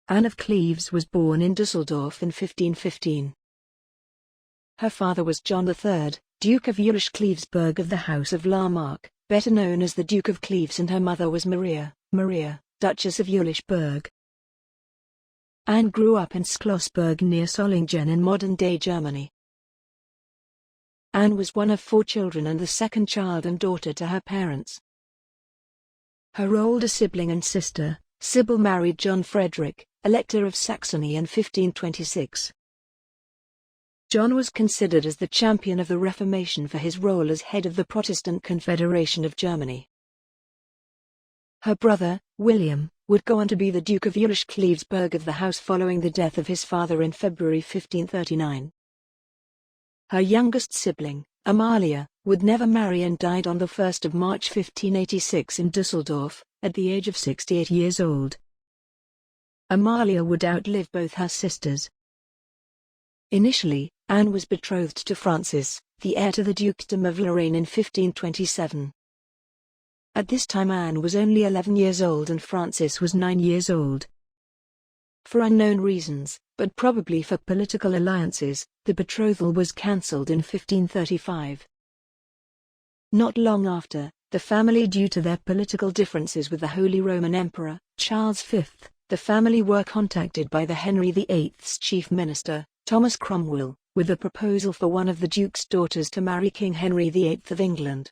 Anne of Cleves was born in Düsseldorf in 1515. Her father was John III, Duke of Jülich-Cleves-Berg of the House of La Marck, better known as the Duke of Cleves, and her mother was Maria, Duchess of Jülich-Berg. Anne grew up in Schlossberg near Solingen in modern-day Germany. Anne was one of 4 children and the second child and daughter to her parents. Her older sibling and sister, Sybil, married John Frederick, Elector of Saxony, in 1526. John was considered as the champion of the Reformation for his role as head of the Protestant Confederation of Germany. Her brother, William, would go on to be the Duke of Jülich-Cleves-Berg of the house following the death of his father in February 1539. Her youngest sibling, Amalia, would never marry and died on 1 March 1586 in Düsseldorf, at the age of 68 years old. Amalia would outlive both her sisters. Initially, Anne was betrothed to Francis, the heir to the Dukedom of Lorraine, in 1527. At this time Anne was only 11 years old and Francis was 9 years old. For unknown reasons, but probably for political alliances, the betrothal was cancelled in 1535. Not long after, the family, due to their political differences with the Holy Roman Emperor, Charles V, the family were contacted by the Henry VIII's chief minister, Thomas Cromwell, with a proposal for one of the Duke's daughters to marry King Henry VIII of England.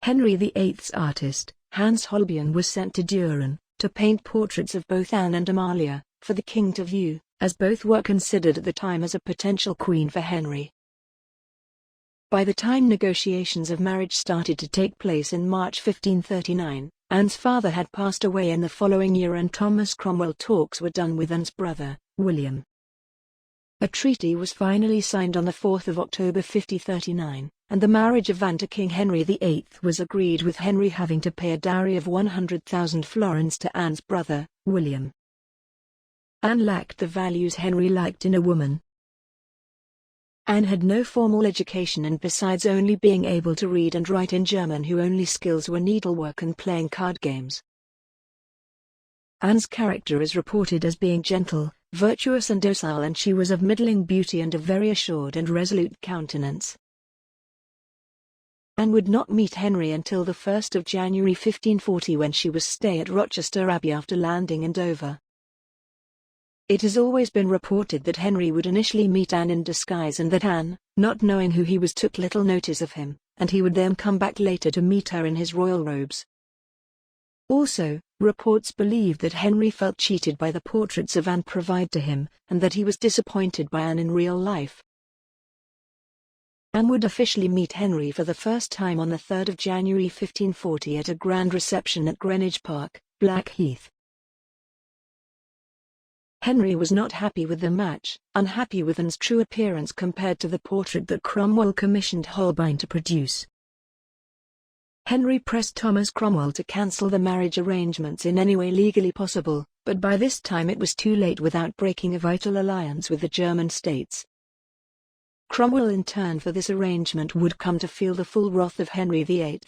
Henry VIII's artist, Hans Holbein, was sent to Düren, to paint portraits of both Anne and Amalia, for the king to view, as both were considered at the time as a potential queen for Henry. By the time negotiations of marriage started to take place in March 1539, Anne's father had passed away in the following year and Thomas Cromwell talks were done with Anne's brother, William. A treaty was finally signed on 4 October 1539, and the marriage of Anne to King Henry VIII was agreed, with Henry having to pay a dowry of 100,000 florins to Anne's brother, William. Anne lacked the values Henry liked in a woman. Anne had no formal education and, besides only being able to read and write in German, her only skills were needlework and playing card games. Anne's character is reported as being gentle, virtuous and docile, and she was of middling beauty and a very assured and resolute countenance. Anne would not meet Henry until 1 January 1540, when she was stay at Rochester Abbey after landing in Dover. It has always been reported that Henry would initially meet Anne in disguise and that Anne, not knowing who he was, took little notice of him, and he would then come back later to meet her in his royal robes. Also, reports believe that Henry felt cheated by the portraits of Anne provided to him, and that he was disappointed by Anne in real life. Anne would officially meet Henry for the first time on 3 January 1540 at a grand reception at Greenwich Park, Blackheath. Henry was not happy with the match, unhappy with Anne's true appearance compared to the portrait that Cromwell commissioned Holbein to produce. Henry pressed Thomas Cromwell to cancel the marriage arrangements in any way legally possible, but by this time it was too late without breaking a vital alliance with the German states. Cromwell, in turn for this arrangement, would come to feel the full wrath of Henry VIII.